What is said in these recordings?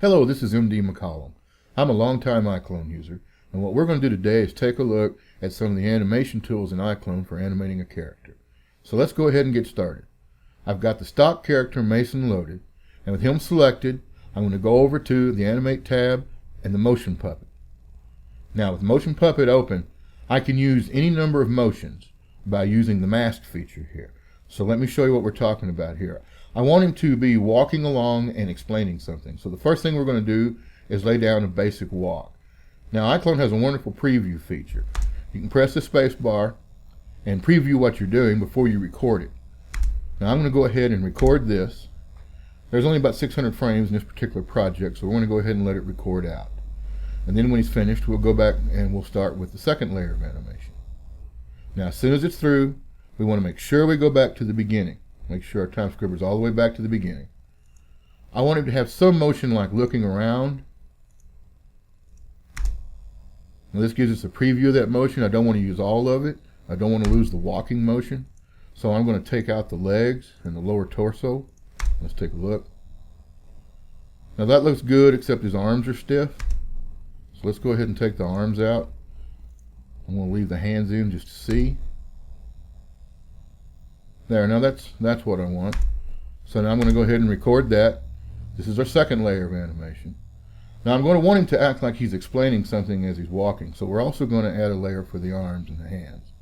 Hello, this is MD McCollum. I'm a longtime iClone user, and what we're going to do today is take a look at some of the animation tools in iClone for animating a character. So let's go ahead and get started. I've got the stock character Mason loaded, and with him selected, I'm going to go over to the Animate tab and the Motion Puppet. Now with Motion Puppet open, I can use any number of motions by using the mask feature here. So let me show you what we're talking about here. I want him to be walking along and explaining something. So the first thing we're going to do is lay down a basic walk. Now iClone has a wonderful preview feature. You can press the space bar and preview what you're doing before you record it. Now I'm going to go ahead and record this. There's only about 600 frames in this particular project, so we're going to go ahead and let it record out. And then when he's finished, we'll go back and we'll start with the second layer of animation. Now as soon as it's through, we want to make sure we go back to the beginning. Make sure our time scribble is all the way back to the beginning. I want him to have some motion like looking around. Now this gives us a preview of that motion. I don't want to use all of it. I don't want to lose the walking motion. So I'm going to take out the legs and the lower torso. Let's take a look. Now that looks good, except his arms are stiff. So let's go ahead and take the arms out. I'm going to leave the hands in just to see. There, now that's what I want. So now I'm going to go ahead and record that. This is our second layer of animation. Now I'm going to want him to act like he's explaining something as he's walking. So we're also going to add a layer for the arms and the hands.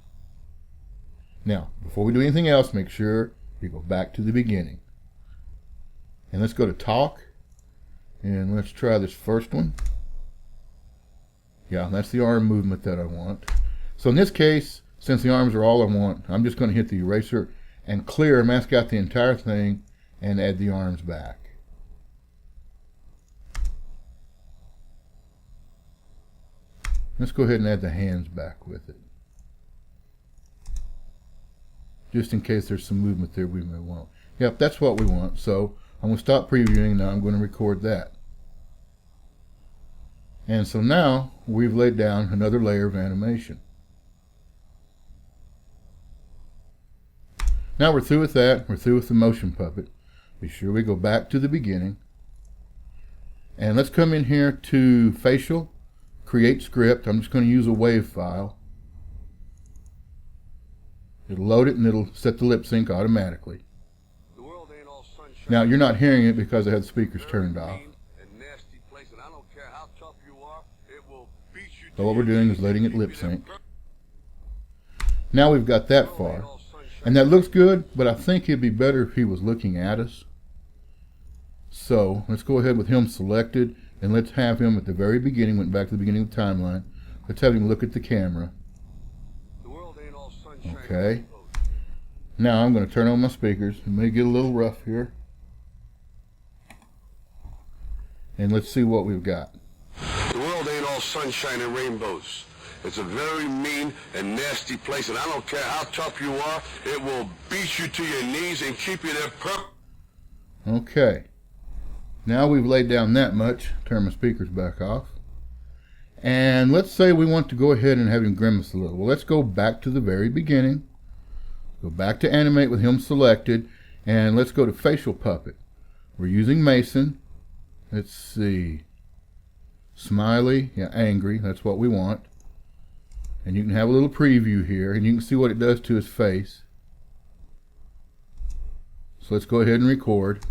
Now, before we do anything else, make sure you go back to the beginning. And let's go to talk. And let's try this first one. Yeah, that's the arm movement that I want. So in this case, since the arms are all I want, I'm just going to hit the eraser and clear, mask out the entire thing, and add the arms back. Let's go ahead and add the hands back with it. Just in case there's some movement there we may want. Yep, that's what we want. So I'm going to stop previewing. Now I'm going to record that. And so now we've laid down another layer of animation. Now we're through with that. We're through with the motion puppet. Be sure we go back to the beginning. And let's come in here to Facial, Create Script. I'm just going to use a WAV file. It'll load it and it'll set the lip sync automatically. Now you're not hearing it because I had the speakers turned off. So what we're doing is letting it lip sync. Now we've got that far. And that looks good, but I think it'd be better if he was looking at us. So let's go ahead with him selected, and let's have him at the very beginning, went back to the beginning of the timeline. Let's have him look at the camera. Okay. Now I'm going to turn on my speakers. It may get a little rough here. And let's see what we've got. The world ain't all sunshine and rainbows. It's a very mean and nasty place, and I don't care how tough you are, it will beat you to your knees and keep you there Okay. Now we've laid down that much. Turn my speakers back off. And let's say we want to go ahead and have him grimace a little. Well, let's go back to the very beginning. Go back to Animate with him selected, and let's go to Facial Puppet. We're using Mason. Let's see. Smiley, yeah, angry, that's what we want. And you can have a little preview here, and you can see what it does to his face. So let's go ahead and record.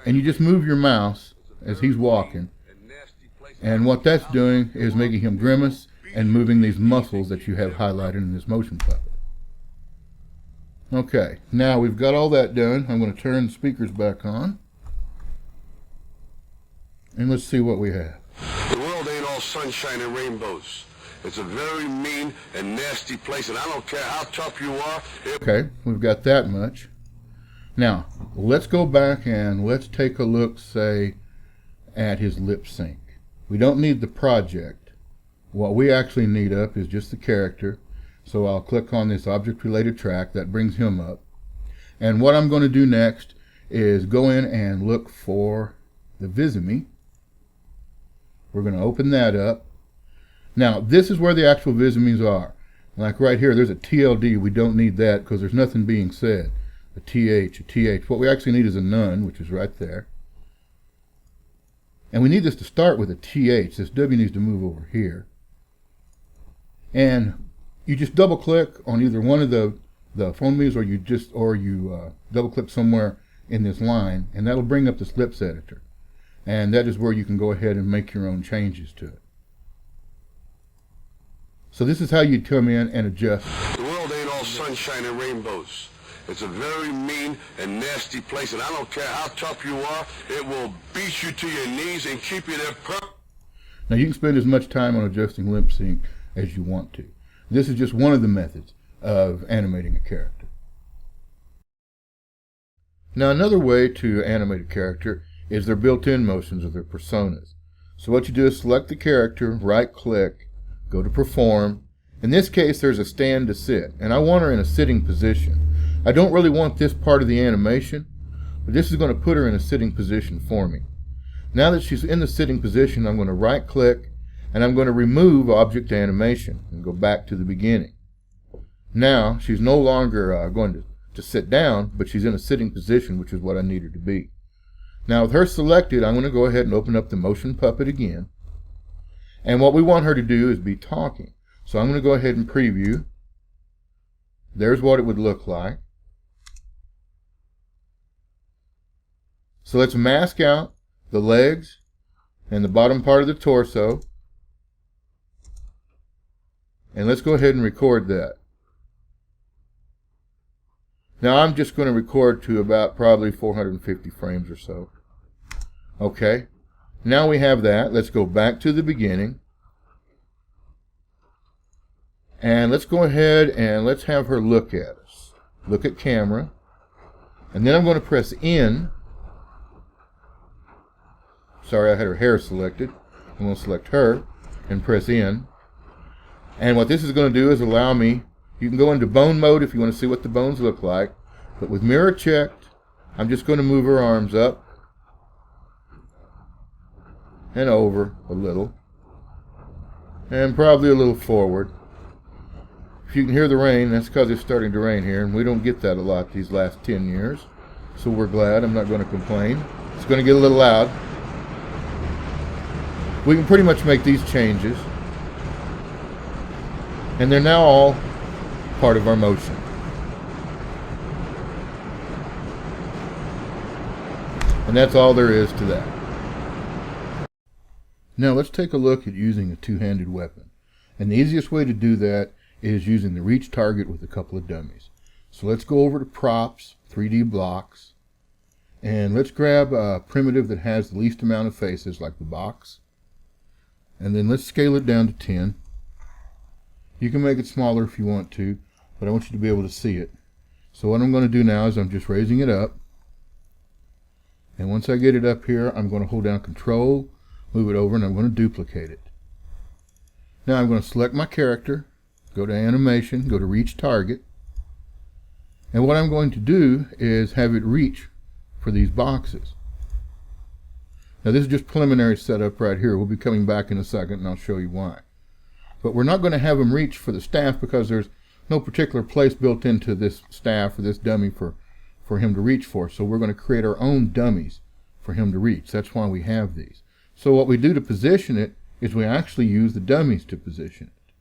And you just move your mouse as he's walking. And what that's doing is making him grimace and moving these muscles that you have highlighted in this motion puppet. Okay, now we've got all that done. I'm going to turn the speakers back on. And let's see what we have. The world ain't all sunshine and rainbows. It's a very mean and nasty place, and I don't care how tough you are. Okay, we've got that much. Now, let's go back and let's take a look, say, at his lip sync. We don't need the project. What we actually need up is just the character. So I'll click on this object-related track. That brings him up. And what I'm going to do next is go in and look for the Visimi. We're going to open that up. Now, this is where the actual Visimis are. Like right here, there's a TLD. We don't need that because there's nothing being said. A TH, a TH. What we actually need is a none, which is right there. And we need this to start with a TH. This W needs to move over here. And you just double click on either one of the phonemes, or you double click somewhere in this line, and that'll bring up the slips editor. And that is where you can go ahead and make your own changes to it. So this is how you'd come in and adjust. The world ain't all sunshine and rainbows. It's a very mean and nasty place, and I don't care how tough you are, it will beat you to your knees and keep you there. Now you can spend as much time on adjusting lip sync as you want to. This is just one of the methods of animating a character. Now another way to animate a character is their built-in motions or their personas. So what you do is select the character, right click, go to perform. In this case there's a stand to sit, and I want her in a sitting position. I don't really want this part of the animation, but this is going to put her in a sitting position for me. Now that she's in the sitting position, I'm going to right click and I'm going to remove object animation and go back to the beginning. Now she's no longer going to sit down, but she's in a sitting position, which is what I need her to be. Now with her selected, I'm going to go ahead and open up the motion puppet again. And what we want her to do is be talking. So I'm going to go ahead and preview. There's what it would look like. So let's mask out the legs and the bottom part of the torso. And let's go ahead and record that. Now I'm just going to record to about probably 450 frames or so. Okay. Now we have that. Let's go back to the beginning. And let's go ahead and let's have her look at us. Look at camera. And then I'm going to press in. Sorry, I had her hair selected. I'm going to select her and press in. And what this is going to do is allow me, you can go into bone mode if you want to see what the bones look like. But with mirror checked, I'm just going to move her arms up and over a little. And probably a little forward. If you can hear the rain, that's because it's starting to rain here, and we don't get that a lot these last 10 years. So we're glad. I'm not going to complain. It's going to get a little loud. We can pretty much make these changes. And they're now all part of our motion. And that's all there is to that. Now let's take a look at using a two-handed weapon. And the easiest way to do that is using the reach target with a couple of dummies. So let's go over to props, 3D blocks, and let's grab a primitive that has the least amount of faces, like the box. And then let's scale it down to 10. You can make it smaller if you want to, but I want you to be able to see it. So what I'm going to do now is I'm just raising it up. And once I get it up here, I'm going to hold down Control, move it over, and I'm going to duplicate it. Now I'm going to select my character, go to Animation, go to Reach Target. And what I'm going to do is have it reach for these boxes. Now this is just preliminary setup right here. We'll be coming back in a second and I'll show you why. But we're not going to have them reach for the staff because there's no particular place built into this staff or this dummy for him to reach for. So we're going to create our own dummies for him to reach. That's why we have these. So what we do to position it is we actually use the dummies to position it.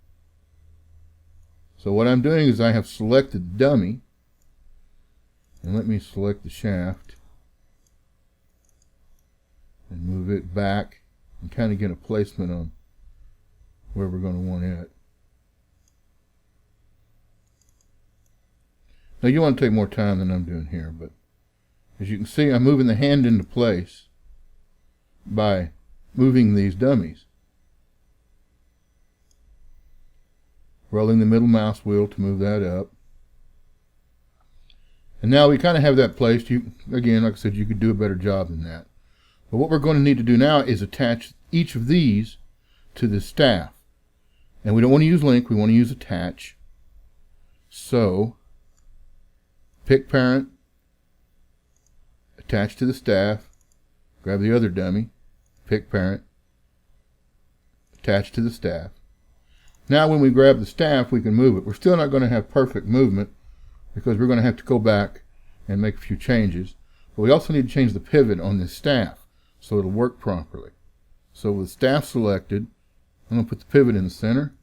So what I'm doing is I have selected the dummy. And let me select the shaft. And move it back and kind of get a placement on where we're going to want it. Now you want to take more time than I'm doing here, but as you can see, I'm moving the hand into place by moving these dummies. Rolling the middle mouse wheel to move that up. And now we kind of have that placed. Again, like I said, you could do a better job than that. But what we're going to need to do now is attach each of these to the staff. And we don't want to use link, we want to use attach. So, pick parent, attach to the staff, grab the other dummy, pick parent, attach to the staff. Now when we grab the staff, we can move it. We're still not going to have perfect movement because we're going to have to go back and make a few changes. But we also need to change the pivot on this staff so it'll work properly. So with staff selected, I'm going to put the pivot in the center.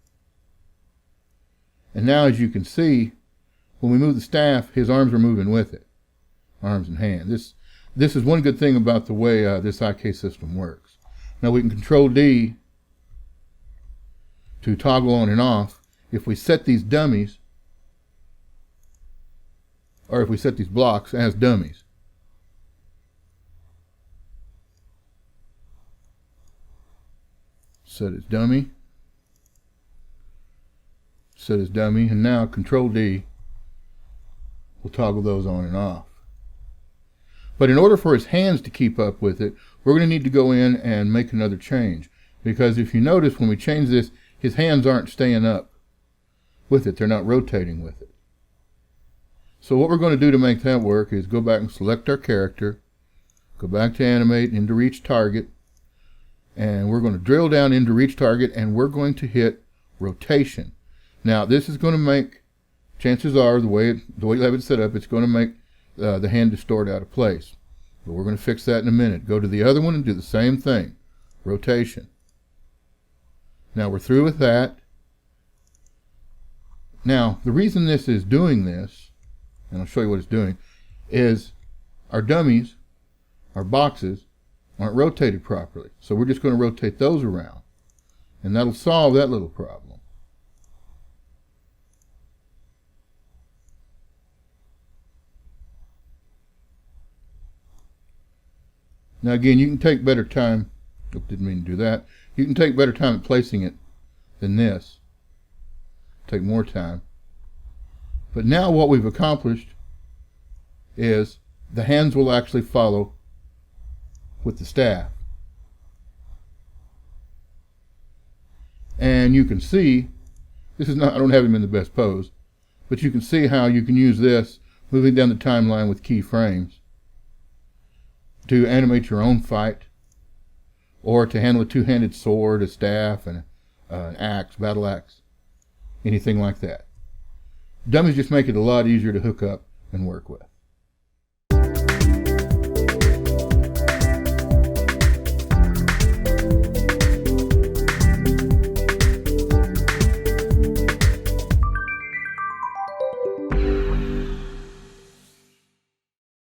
And now as you can see, when we move the staff, his arms are moving with it. Arms and hands. This is one good thing about the way this IK system works. Now we can Control D to toggle on and off. If we set these dummies, or if we set these blocks as dummies, set as dummy, set as dummy, and now Control D will toggle those on and off. But in order for his hands to keep up with it, we're going to need to go in and make another change. Because if you notice, when we change this, his hands aren't staying up with it. They're not rotating with it. So what we're going to do to make that work is go back and select our character, go back to Animate, into Reach Target, and we're going to drill down into Reach Target, and we're going to hit Rotation. Now this is going to make, chances are, the way you have it set up, it's going to make the hand distort out of place. But we're going to fix that in a minute. Go to the other one and do the same thing. Rotation. Now we're through with that. Now the reason this is doing this, and I'll show you what it's doing, is our dummies, our boxes, aren't rotated properly. So we're just going to rotate those around. And that'll solve that little problem. Now again, you can take better time, didn't mean to do that, you can take better time at placing it than this. Take more time. But now what we've accomplished is the hands will actually follow with the staff. And you can see, this is not, I don't have him in the best pose, but you can see how you can use this moving down the timeline with keyframes to animate your own fight, or to handle a two-handed sword, a staff, and an axe, battle axe, anything like that. Dummies just make it a lot easier to hook up and work with.